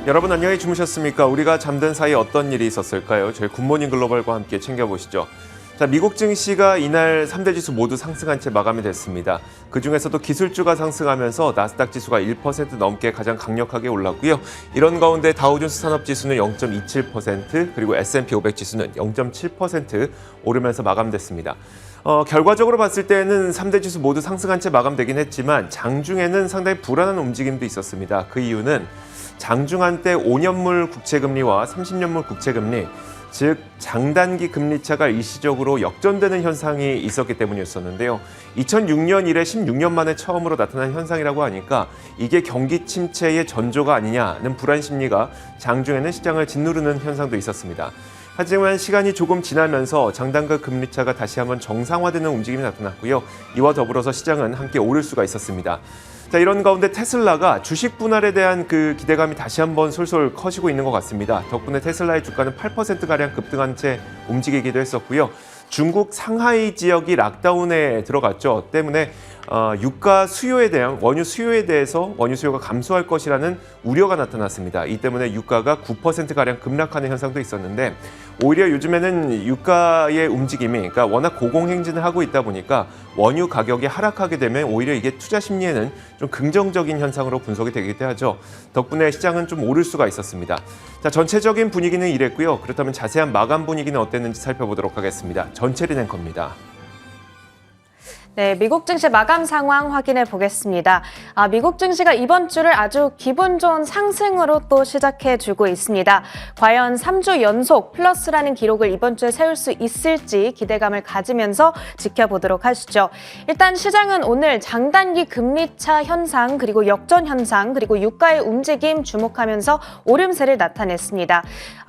여러분 안녕히 주무셨습니까? 우리가 잠든 사이에 어떤 일이 있었을까요? 저희 굿모닝 글로벌과 함께 챙겨보시죠. 자, 미국 증시가 이날 3대 지수 모두 상승한 채 마감이 됐습니다. 그중에서도 기술주가 상승하면서 나스닥 지수가 1% 넘게 가장 강력하게 올랐고요. 이런 가운데 다우존스 산업지수는 0.27%, 그리고 S&P 500 지수는 0.7% 오르면서 마감됐습니다. 결과적으로 봤을 때는 3대 지수 모두 상승한 채 마감되긴 했지만 장중에는 상당히 불안한 움직임도 있었습니다. 그 이유는 장중 한때 5년물 국채금리와 30년물 국채금리, 즉 장단기 금리차가 일시적으로 역전되는 현상이 있었기 때문이었었는데요. 2006년 이래 16년 만에 처음으로 나타난 현상이라고 하니까 이게 경기 침체의 전조가 아니냐는 불안 심리가 장중에는 시장을 짓누르는 현상도 있었습니다. 하지만 시간이 조금 지나면서 장단기 금리차가 다시 한번 정상화되는 움직임이 나타났고요. 이와 더불어서 시장은 함께 오를 수가 있었습니다. 자, 이런 가운데 테슬라가 주식 분할에 대한 그 기대감이 다시 한번 솔솔 커지고 있는 것 같습니다. 덕분에 테슬라의 주가는 8%가량 급등한 채 움직이기도 했었고요. 중국 상하이 지역이 락다운에 들어갔죠. 때문에 유가 수요에 대한 원유 수요에 대해서 원유 수요가 감소할 것이라는 우려가 나타났습니다. 이 때문에 유가가 9%가량 급락하는 현상도 있었는데 오히려 요즘에는 유가의 움직임이 그러니까 워낙 고공행진을 하고 있다 보니까 원유 가격이 하락하게 되면 오히려 이게 투자 심리에는 좀 긍정적인 현상으로 분석이 되기도 하죠. 덕분에 시장은 좀 오를 수가 있었습니다. 자, 전체적인 분위기는 이랬고요. 그렇다면 자세한 마감 분위기는 어땠는지 살펴보도록 하겠습니다. 전체린 앵커입니다. 네, 미국 증시 마감 상황 확인해 보겠습니다. 미국 증시가 이번 주를 아주 기분 좋은 상승으로 또 시작해주고 있습니다. 과연 3주 연속 플러스라는 기록을 이번 주에 세울 수 있을지 기대감을 가지면서 지켜보도록 하시죠. 일단 시장은 오늘 장단기 금리차 현상, 그리고 역전 현상, 그리고 유가의 움직임 주목하면서 오름세를 나타냈습니다.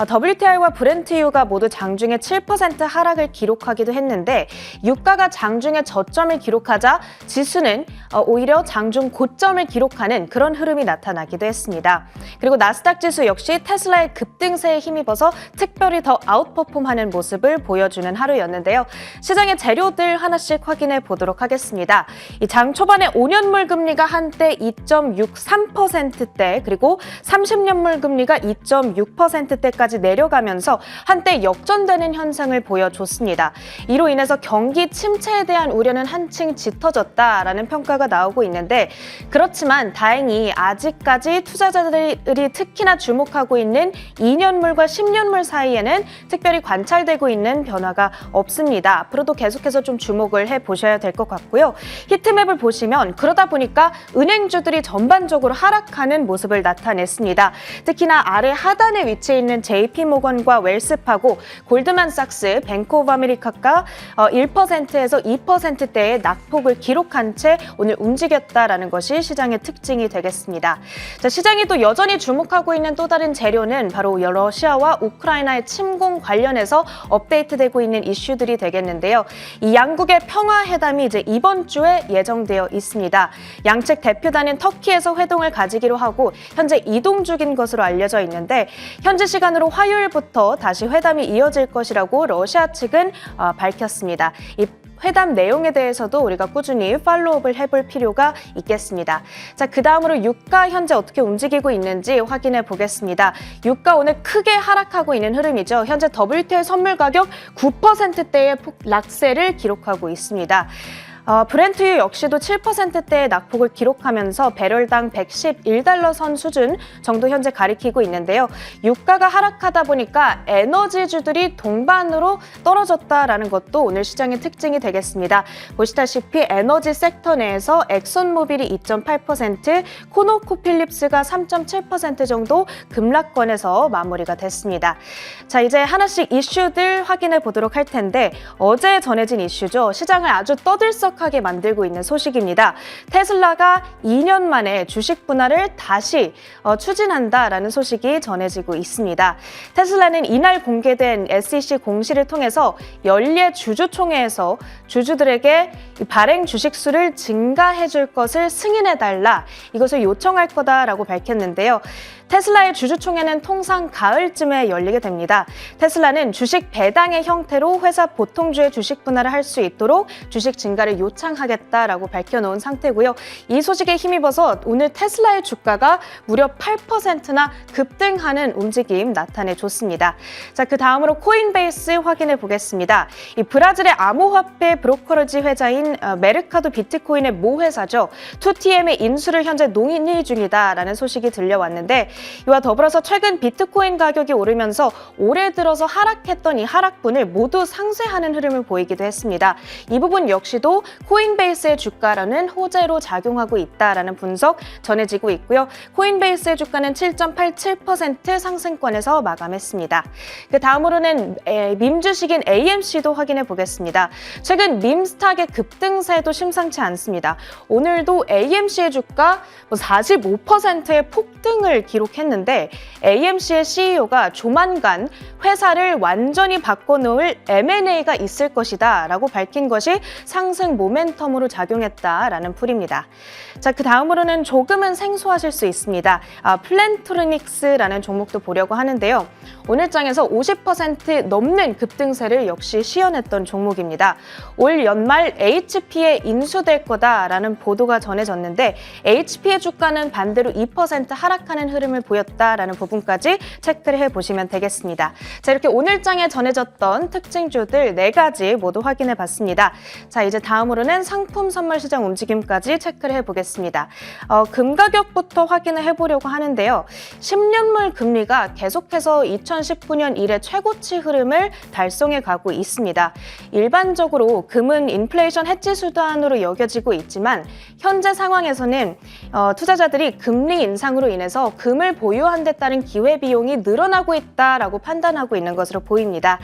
WTI와 브렌트유가 모두 장중에 7% 하락을 기록하기도 했는데 유가가 장중에 저점을 기록하자 지수는 오히려 장중 고점을 기록하는 그런 흐름이 나타나기도 했습니다. 그리고 나스닥 지수 역시 테슬라의 급등세에 힘입어서 특별히 더 아웃퍼폼하는 모습을 보여주는 하루였는데요. 시장의 재료들 하나씩 확인해 보도록 하겠습니다. 이 장 초반에 5년물 금리가 한때 2.63%대, 그리고 30년물 금리가 2.6%대까지 내려가면서 한때 역전되는 현상을 보여줬습니다. 이로 인해서 경기 침체에 대한 우려는 한층 짙어졌다라는 평가가 나오고 있는데, 그렇지만 다행히 아직까지 투자자들이 특히나 주목하고 있는 2년물과 10년물 사이에는 특별히 관찰되고 있는 변화가 없습니다. 앞으로도 계속해서 좀 주목을 해보셔야 될 것 같고요. 히트맵을 보시면 그러다 보니까 은행주들이 전반적으로 하락하는 모습을 나타냈습니다. 특히나 아래 하단에 위치해 있는 JP모건과 웰스파고, 골드만삭스, 뱅크 오브 아메리카가 1%에서 2%대의 낙폭을 기록한 채 오늘 움직였다라는 것이 시장의 특징이 되겠습니다. 자, 시장이 또 여전히 주목하고 있는 또 다른 재료는 바로 러시아와 우크라이나의 침공 관련해서 업데이트되고 있는 이슈들이 되겠는데요. 이 양국의 평화회담이 이제 이번 주에 예정되어 있습니다. 양측 대표단은 터키에서 회동을 가지기로 하고 현재 이동 중인 것으로 알려져 있는데, 현지 시간으로 화요일부터 다시 회담이 이어질 것이라고 러시아 측은 밝혔습니다. 이 회담 내용에 대해서도 우리가 꾸준히 팔로우업을 해볼 필요가 있겠습니다. 자, 그 다음으로 유가 현재 어떻게 움직이고 있는지 확인해 보겠습니다. 유가 오늘 크게 하락하고 있는 흐름이죠. 현재 WTI 선물 가격 9%대의 낙세를 기록하고 있습니다. 브렌트유 역시도 7%대의 낙폭을 기록하면서 배럴당 111달러 선 수준 정도 현재 가리키고 있는데요. 유가가 하락하다 보니까 에너지주들이 동반으로 떨어졌다라는 것도 오늘 시장의 특징이 되겠습니다. 보시다시피 에너지 섹터 내에서 엑손모빌이 2.8%, 코노코필립스가 3.7% 정도 급락권에서 마무리가 됐습니다. 자, 이제 하나씩 이슈들 확인해 보도록 할 텐데, 어제 전해진 이슈죠. 시장을 아주 떠들썩 하게 만들고 있는 소식입니다. 테슬라가 2년 만에 주식 분할을 다시 추진한다라는 소식이 전해지고 있습니다. 테슬라는 이날 공개된 SEC 공시를 통해서 연례 주주총회에서 주주들에게 발행 주식 수를 증가해 줄 것을 승인해 달라, 이것을 요청할 거다라고 밝혔는데요. 테슬라의 주주총회는 통상 가을쯤에 열리게 됩니다. 테슬라는 주식 배당의 형태로 회사 보통주의 주식 분할을 할 수 있도록 주식 증가를 요청하겠다라고 밝혀놓은 상태고요. 이 소식에 힘입어서 오늘 테슬라의 주가가 무려 8%나 급등하는 움직임 나타내줬습니다. 자, 그 다음으로 코인베이스 확인해 보겠습니다. 이 브라질의 암호화폐 브로커리지 회사인 메르카도 비트코인의 모 회사죠. 2TM의 인수를 현재 논의 중이다라는 소식이 들려왔는데 이와 더불어서 최근 비트코인 가격이 오르면서 올해 들어서 하락했던 이 하락분을 모두 상쇄하는 흐름을 보이기도 했습니다. 이 부분 역시도 코인베이스의 주가라는 호재로 작용하고 있다라는 분석 전해지고 있고요. 코인베이스의 주가는 7.87% 상승권에서 마감했습니다. 그 다음으로는 밈 주식인 AMC도 확인해 보겠습니다. 최근 밈스탁의 급등세도 심상치 않습니다. 오늘도 AMC의 주가 45%의 폭등을 기록했는데 AMC의 CEO가 조만간 회사를 완전히 바꿔놓을 M&A가 있을 것이다 라고 밝힌 것이 상승 모멘텀으로 작용했다라는 풀입니다. 자, 그 다음으로는 조금은 생소하실 수 있습니다. 플랜트로닉스라는 종목도 보려고 하는데요. 오늘장에서 50% 넘는 급등세를 역시 시현했던 종목입니다. 올 연말 HP에 인수될 거다라는 보도가 전해졌는데 HP의 주가는 반대로 2% 하락하는 흐름을 보였다라는 부분까지 체크를 해보시면 되겠습니다. 자, 이렇게 오늘장에 전해졌던 특징주들 4가지 모두 확인해 봤습니다. 자, 이제 다음으로는 상품 선물 시장 움직임까지 체크를 해보겠습니다. 금 가격부터 확인을 해보려고 하는데요. 10년물 금리가 계속해서 2019년 이래 최고치 흐름을 달성해 가고 있습니다. 일반적으로 금은 인플레이션 해지 수단으로 여겨지고 있지만 현재 상황에서는 투자자들이 금리 인상으로 인해서 금을 보유한 데 따른 기회비용이 늘어나고 있다라고 판단하고 있는 것으로 보입니다.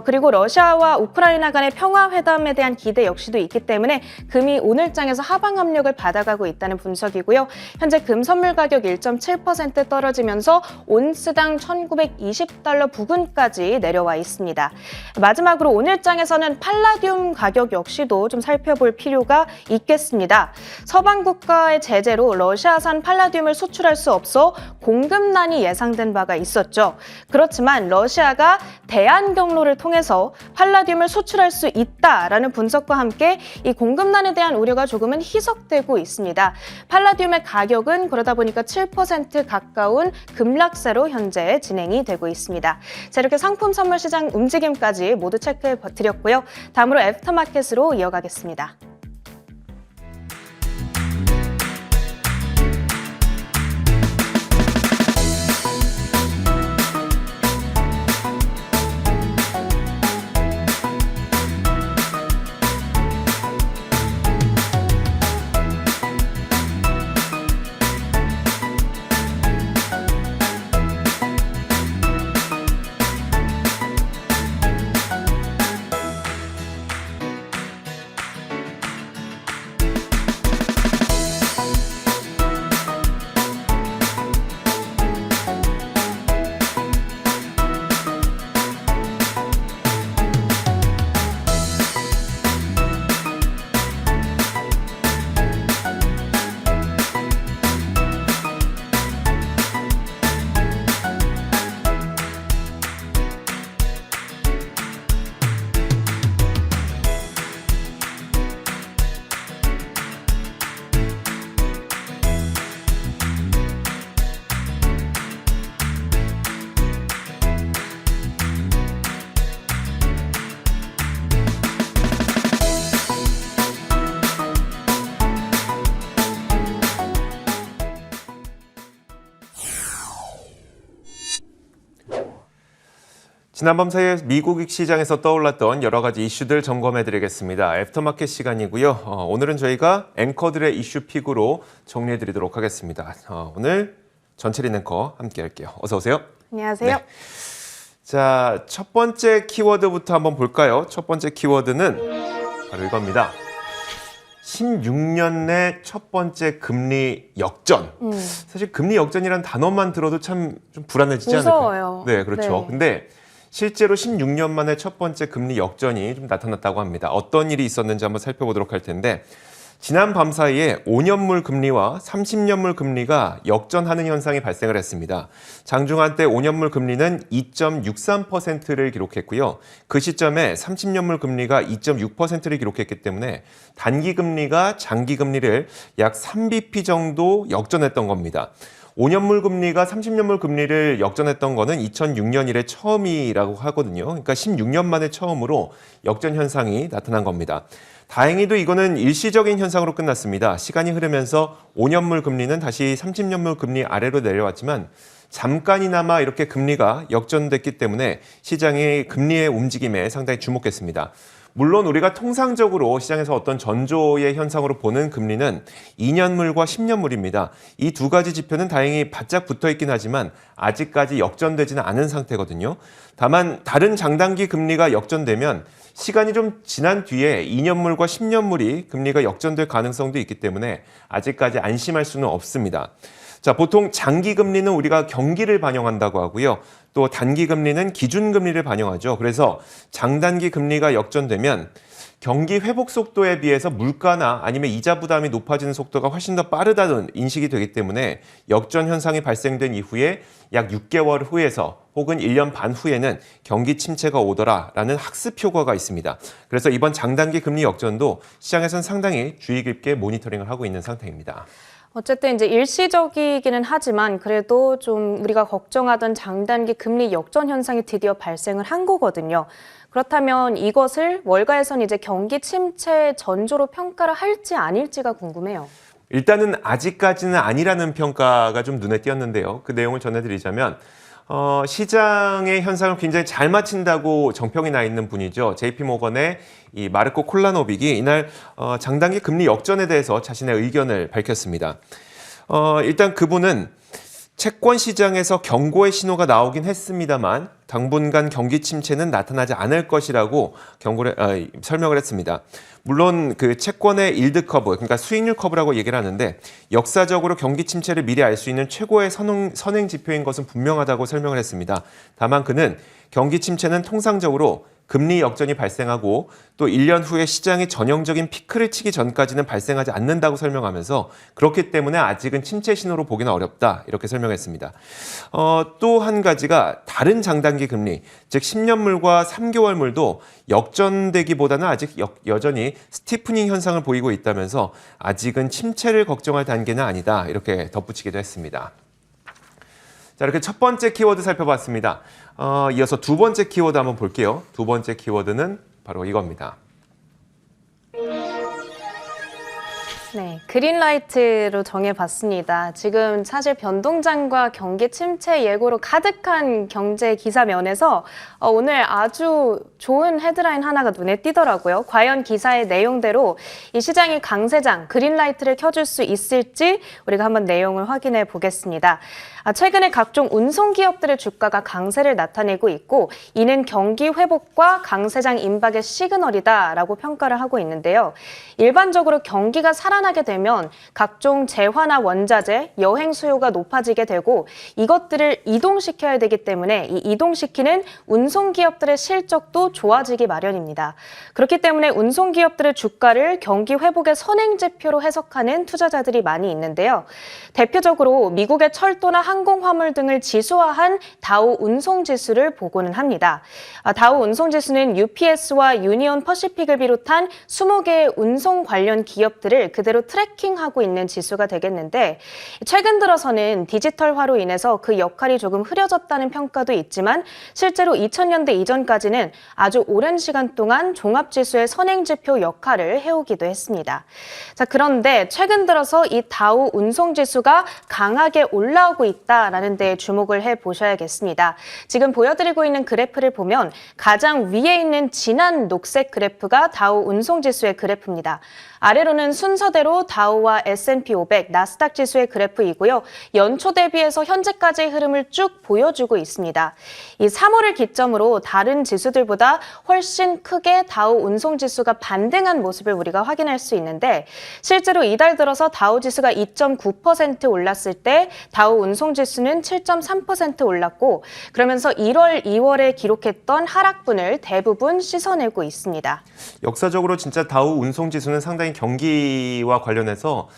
그리고 러시아와 우크라이나 간의 평화회담에 대한 기대 역시도 있기 때문에 금이 오늘장에서 하방 압력을 받아가고 있다는 분석이고요. 현재 금 선물 가격 1.7% 떨어지면서 온스당 1920달러 부근까지 내려와 있습니다. 마지막으로 오늘장에서는 팔라듐 가격 역시도 좀 살펴볼 필요가 있겠습니다. 서방 국가의 제재로 러시아산 팔라듐을 수출할 수 없어 공급난이 예상된 바가 있었죠. 그렇지만 러시아가 대안 경로를 통해서 팔라듐을 수출할 수 있다라는 분석과 함께 이 공급난에 대한 우려가 조금은 희석되고 있습니다. 팔라듐의 가격은 그러다 보니까 7% 가까운 급락세로 현재 진행이 되고 있습니다. 자, 이렇게 상품 선물 시장 움직임까지 모두 체크해 드렸고요. 다음으로 애프터마켓으로 이어가겠습니다. 지난밤 사이에 미국 시장에서 떠올랐던 여러 가지 이슈들 점검해드리겠습니다. 애프터마켓 시간이고요. 오늘은 저희가 앵커들의 이슈 픽으로 정리해드리도록 하겠습니다. 오늘 전채린 앵커 함께 할게요. 어서 오세요. 안녕하세요. 네. 자, 첫 번째 키워드부터 한번 볼까요? 첫 번째 키워드는 바로 이겁니다. 16년 내 첫 번째 금리 역전. 사실 금리 역전이라는 단어만 들어도 참 좀 불안해지지 무서워요. 않을까요? 네, 그렇죠. 네. 근데 실제로 16년 만에 첫 번째 금리 역전이 좀 나타났다고 합니다. 어떤 일이 있었는지 한번 살펴보도록 할 텐데, 지난 밤 사이에 5년물 금리와 30년물 금리가 역전하는 현상이 발생을 했습니다. 장중 한때 5년물 금리는 2.63%를 기록했고요. 그 시점에 30년물 금리가 2.6%를 기록했기 때문에 단기 금리가 장기 금리를 약 3bp 정도 역전했던 겁니다. 5년물 금리가 30년물 금리를 역전했던 거는 2006년 이래 처음이라고 하거든요. 그러니까 16년 만에 처음으로 역전 현상이 나타난 겁니다. 다행히도 이거는 일시적인 현상으로 끝났습니다. 시간이 흐르면서 5년물 금리는 다시 30년물 금리 아래로 내려왔지만 잠깐이나마 이렇게 금리가 역전됐기 때문에 시장의 금리의 움직임에 상당히 주목했습니다. 물론 우리가 통상적으로 시장에서 어떤 전조의 현상으로 보는 금리는 2년물과 10년물입니다. 이 두 가지 지표는 다행히 바짝 붙어 있긴 하지만 아직까지 역전되지는 않은 상태거든요. 다만 다른 장단기 금리가 역전되면 시간이 좀 지난 뒤에 2년물과 10년물이 금리가 역전될 가능성도 있기 때문에 아직까지 안심할 수는 없습니다. 자, 보통 장기 금리는 우리가 경기를 반영한다고 하고요. 또 단기 금리는 기준 금리를 반영하죠. 그래서 장단기 금리가 역전되면 경기 회복 속도에 비해서 물가나 아니면 이자 부담이 높아지는 속도가 훨씬 더 빠르다는 인식이 되기 때문에 역전 현상이 발생된 이후에 약 6개월 후에서 혹은 1년 반 후에는 경기 침체가 오더라라는 학습 효과가 있습니다. 그래서 이번 장단기 금리 역전도 시장에서는 상당히 주의 깊게 모니터링을 하고 있는 상태입니다. 어쨌든 이제 일시적이기는 하지만 그래도 좀 우리가 걱정하던 장단기 금리 역전 현상이 드디어 발생을 한 거거든요. 그렇다면 이것을 월가에선 이제 경기 침체 전조로 평가를 할지 아닐지가 궁금해요. 일단은 아직까지는 아니라는 평가가 좀 눈에 띄었는데요. 그 내용을 전해드리자면 시장의 현상을 굉장히 잘 맞힌다고 정평이 나 있는 분이죠. JP모건의 이 마르코 콜라노빅이 이날 장단기 금리 역전에 대해서 자신의 의견을 밝혔습니다. 일단 그분은 채권 시장에서 경고의 신호가 나오긴 했습니다만 당분간 경기 침체는 나타나지 않을 것이라고 설명을 했습니다. 물론 그 채권의 일드 커브, 그러니까 수익률 커브라고 얘기를 하는데 역사적으로 경기 침체를 미리 알 수 있는 최고의 선행 지표인 것은 분명하다고 설명을 했습니다. 다만 그는 경기 침체는 통상적으로 금리 역전이 발생하고 또 1년 후에 시장이 전형적인 피크를 치기 전까지는 발생하지 않는다고 설명하면서 그렇기 때문에 아직은 침체 신호로 보기는 어렵다 이렇게 설명했습니다. 또 한 가지가 다른 장단기 금리, 즉 10년물과 3개월물도 역전되기보다는 아직 여전히 스티프닝 현상을 보이고 있다면서 아직은 침체를 걱정할 단계는 아니다 이렇게 덧붙이기도 했습니다. 자, 이렇게 첫 번째 키워드 살펴봤습니다. 이어서 두 번째 키워드 한번 볼게요. 두 번째 키워드는 바로 이겁니다. 네, 그린라이트로 정해봤습니다. 지금 사실 변동장과 경기 침체 예고로 가득한 경제 기사 면에서 오늘 아주 좋은 헤드라인 하나가 눈에 띄더라고요. 과연 기사의 내용대로 이 시장이 강세장, 그린라이트를 켜줄 수 있을지 우리가 한번 내용을 확인해 보겠습니다. 최근에 각종 운송기업들의 주가가 강세를 나타내고 있고 이는 경기 회복과 강세장 임박의 시그널이다라고 평가를 하고 있는데요. 일반적으로 경기가 살아나게 되면 각종 재화나 원자재, 여행 수요가 높아지게 되고 이것들을 이동시켜야 되기 때문에 이 이동시키는 운송기업들의 실적도 좋아지기 마련입니다. 그렇기 때문에 운송기업들의 주가를 경기 회복의 선행지표로 해석하는 투자자들이 많이 있는데요. 대표적으로 미국의 철도나 항공화물 등을 지수화한 다우 운송지수를 보고는 합니다. 다우 운송지수는 UPS와 유니온 퍼시픽을 비롯한 20개의 운송 관련 기업들을 그대로 트래킹하고 있는 지수가 되겠는데 최근 들어서는 디지털화로 인해서 그 역할이 조금 흐려졌다는 평가도 있지만 실제로 2000년대 이전까지는 아주 오랜 시간 동안 종합지수의 선행지표 역할을 해오기도 했습니다. 자, 그런데 최근 들어서 이 다우 운송지수가 강하게 올라오고 있다라는 데 주목을 해보셔야겠습니다. 지금 보여드리고 있는 그래프를 보면 가장 위에 있는 진한 녹색 그래프가 다우 운송지수의 그래프입니다. 아래로는 순서대로 다우와 S&P 500, 나스닥 지수의 그래프이고요. 연초 대비해서 현재까지의 흐름을 쭉 보여주고 있습니다. 이 3월을 기점으로 다른 지수들보다 훨씬 크게 다우 운송지수가 반등한 모습을 우리가 확인할 수 있는데 실제로 이달 들어서 다우 지수가 2.9% 올랐을 때 다우 운송지수는 7.3% 올랐고 그러면서 1월, 2월에 기록했던 하락분을 대부분 씻어내고 있습니다. 역사적으로 진짜 다우 운송지수는 상당히 경기 경기와 관련해서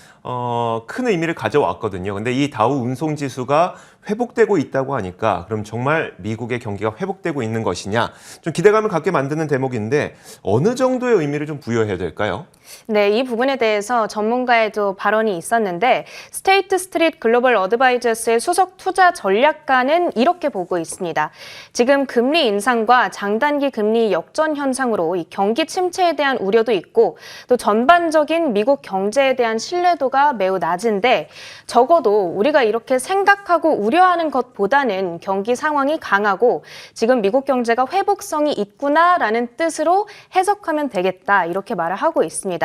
큰 의미를 가져왔거든요. 근데 이 다우 운송지수가 회복되고 있다고 하니까 그럼 정말 미국의 경기가 회복되고 있는 것이냐 좀 기대감을 갖게 만드는 대목인데 어느 정도의 의미를 좀 부여해야 될까요? 네, 이 부분에 대해서 전문가에도 발언이 있었는데 스테이트 스트리트 글로벌 어드바이저스의 수석 투자 전략가는 이렇게 보고 있습니다. 지금 금리 인상과 장단기 금리 역전 현상으로 이 경기 침체에 대한 우려도 있고 또 전반적인 미국 경제에 대한 신뢰도가 매우 낮은데 적어도 우리가 이렇게 생각하고 우려하는 것보다는 경기 상황이 강하고 지금 미국 경제가 회복성이 있구나라는 뜻으로 해석하면 되겠다 이렇게 말을 하고 있습니다.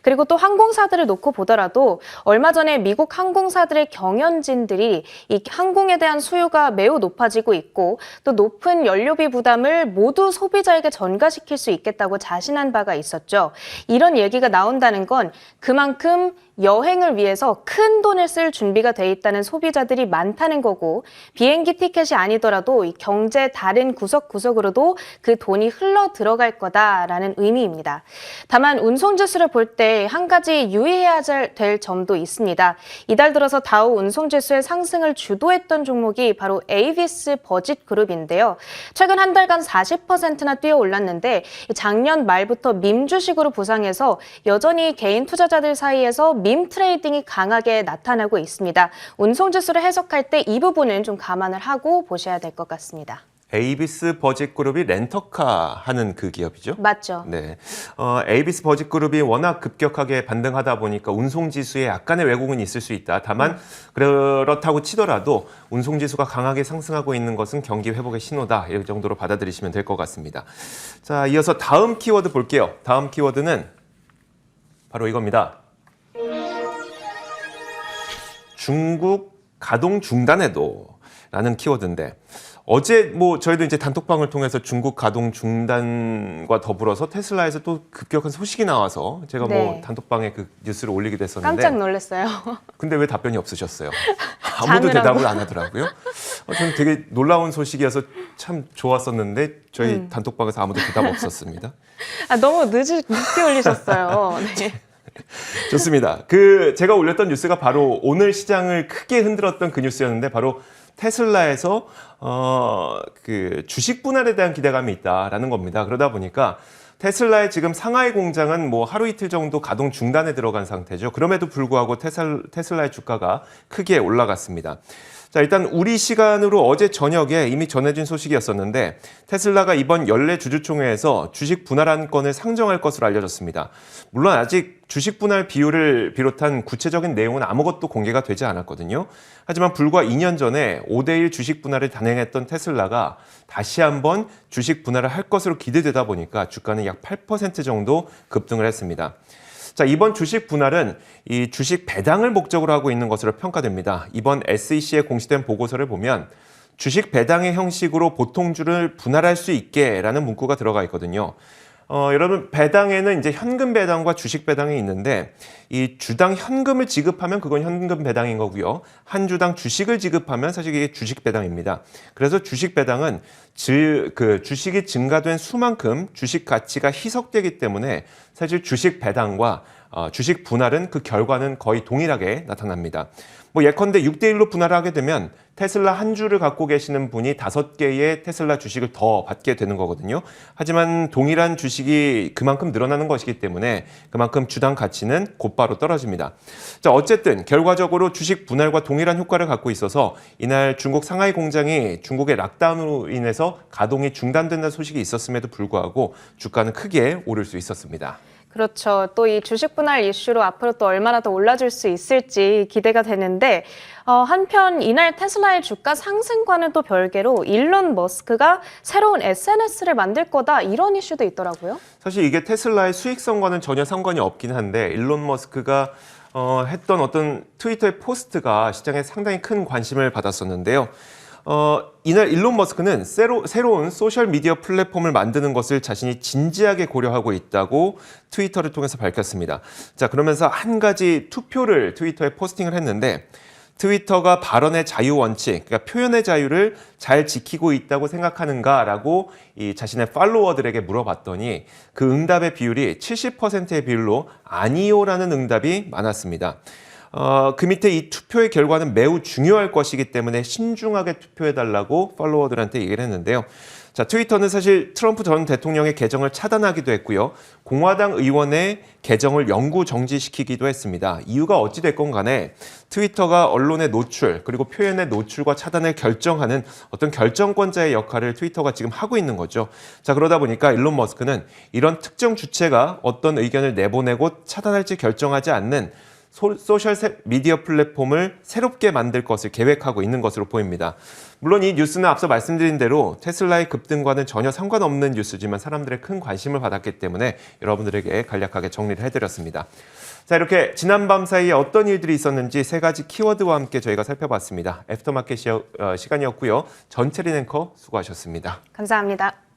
그리고 또 항공사들을 놓고 보더라도 얼마 전에 미국 항공사들의 경영진들이 이 항공에 대한 수요가 매우 높아지고 있고 또 높은 연료비 부담을 모두 소비자에게 전가시킬 수 있겠다고 자신한 바가 있었죠. 이런 얘기가 나온다는 건 그만큼 여행을 위해서 큰 돈을 쓸 준비가 돼 있다는 소비자들이 많다는 거고 비행기 티켓이 아니더라도 이 경제 다른 구석구석으로도 그 돈이 흘러 들어갈 거다라는 의미입니다. 다만 운송지수를 볼 때 한 가지 유의해야 될 점도 있습니다. 이달 들어서 다우 운송지수의 상승을 주도했던 종목이 바로 에이비스 버짓 그룹인데요. 최근 한 달간 40%나 뛰어 올랐는데 작년 말부터 밈 주식으로 부상해서 여전히 개인 투자자들 사이에서 밈 트레이딩이 강하게 나타나고 있습니다. 운송지수를 해석할 때 이 부분은 좀 감안을 하고 보셔야 될 것 같습니다. 에이비스 버짓 그룹이 렌터카 하는 그 기업이죠? 맞죠. 네. 에이비스 버짓 그룹이 워낙 급격하게 반등하다 보니까 운송지수에 약간의 왜곡은 있을 수 있다. 다만 그렇다고 치더라도 운송지수가 강하게 상승하고 있는 것은 경기 회복의 신호다. 이 정도로 받아들이시면 될 것 같습니다. 자, 이어서 다음 키워드 볼게요. 다음 키워드는 바로 이겁니다. 중국 가동 중단에도 라는 키워드인데 어제 저희도 이제 단톡방을 통해서 중국 가동 중단과 더불어서 테슬라에서 또 급격한 소식이 나와서 제가 네. 단톡방에 그 뉴스를 올리기도 했었는데 깜짝 놀랐어요. 근데 왜 답변이 없으셨어요? 아무도 대답을 안 하더라고요. 저는 되게 놀라운 소식이어서 참 좋았었는데 저희 단톡방에서 아무도 대답 없었습니다. 너무 늦게 올리셨어요. 네. 좋습니다. 제가 올렸던 뉴스가 바로 오늘 시장을 크게 흔들었던 그 뉴스였는데 바로 테슬라에서 그 주식 분할에 대한 기대감이 있다라는 겁니다. 그러다 보니까 테슬라의 지금 상하이 공장은 하루 이틀 정도 가동 중단에 들어간 상태죠. 그럼에도 불구하고 테슬라의 주가가 크게 올라갔습니다. 자, 일단 우리 시간으로 어제 저녁에 이미 전해진 소식이었었는데 테슬라가 이번 연례 주주총회에서 주식 분할한 건을 상정할 것으로 알려졌습니다. 물론 아직 주식 분할 비율을 비롯한 구체적인 내용은 아무것도 공개가 되지 않았거든요. 하지만 불과 2년 전에 5대1 주식 분할을 단행했던 테슬라가 다시 한번 주식 분할을 할 것으로 기대되다 보니까 주가는 약 8% 정도 급등을 했습니다. 자, 이번 주식 분할은 이 주식 배당을 목적으로 하고 있는 것으로 평가됩니다. 이번 SEC에 공시된 보고서를 보면 주식 배당의 형식으로 보통주를 분할할 수 있게라는 문구가 들어가 있거든요. 여러분 배당에는 이제 현금 배당과 주식 배당이 있는데 이 주당 현금을 지급하면 그건 현금 배당인 거고요. 한 주당 주식을 지급하면 사실 이게 주식 배당입니다. 그래서 주식 배당은 주식이 증가된 수만큼 주식 가치가 희석되기 때문에 사실 주식 배당과 주식 분할은 그 결과는 거의 동일하게 나타납니다. 예컨대 6대1로 분할을 하게 되면 테슬라 한 주를 갖고 계시는 분이 5개의 테슬라 주식을 더 받게 되는 거거든요. 하지만 동일한 주식이 그만큼 늘어나는 것이기 때문에 그만큼 주당 가치는 곧바로 떨어집니다. 자, 어쨌든 결과적으로 주식 분할과 동일한 효과를 갖고 있어서 이날 중국 상하이 공장이 중국의 락다운으로 인해서 가동이 중단된다는 소식이 있었음에도 불구하고 주가는 크게 오를 수 있었습니다. 그렇죠. 또 이 주식 분할 이슈로 앞으로 또 얼마나 더 올라줄 수 있을지 기대가 되는데 한편 이날 테슬라의 주가 상승과는 또 별개로 일론 머스크가 새로운 SNS를 만들 거다 이런 이슈도 있더라고요. 사실 이게 테슬라의 수익성과는 전혀 상관이 없긴 한데 일론 머스크가 했던 어떤 트위터의 포스트가 시장에 상당히 큰 관심을 받았었는데요. 이날 일론 머스크는 새로운 소셜미디어 플랫폼을 만드는 것을 자신이 진지하게 고려하고 있다고 트위터를 통해서 밝혔습니다. 자, 그러면서 한 가지 투표를 트위터에 포스팅을 했는데 트위터가 발언의 자유 원칙, 그러니까 표현의 자유를 잘 지키고 있다고 생각하는가라고 이 자신의 팔로워들에게 물어봤더니 그 응답의 비율이 70%의 비율로 아니요라는 응답이 많았습니다. 그 밑에 이 투표의 결과는 매우 중요할 것이기 때문에 신중하게 투표해달라고 팔로워들한테 얘기를 했는데요. 자, 트위터는 사실 트럼프 전 대통령의 계정을 차단하기도 했고요. 공화당 의원의 계정을 영구 정지시키기도 했습니다. 이유가 어찌 됐건 간에 트위터가 언론의 노출 그리고 표현의 노출과 차단을 결정하는 어떤 결정권자의 역할을 트위터가 지금 하고 있는 거죠. 자, 그러다 보니까 일론 머스크는 이런 특정 주체가 어떤 의견을 내보내고 차단할지 결정하지 않는 소셜 미디어 플랫폼을 새롭게 만들 것을 계획하고 있는 것으로 보입니다. 물론 이 뉴스는 앞서 말씀드린 대로 테슬라의 급등과는 전혀 상관없는 뉴스지만 사람들의 큰 관심을 받았기 때문에 여러분들에게 간략하게 정리를 해드렸습니다. 자, 이렇게 지난밤 사이에 어떤 일들이 있었는지 세 가지 키워드와 함께 저희가 살펴봤습니다. 애프터마켓 시간이었고요. 전채린 앵커 수고하셨습니다. 감사합니다.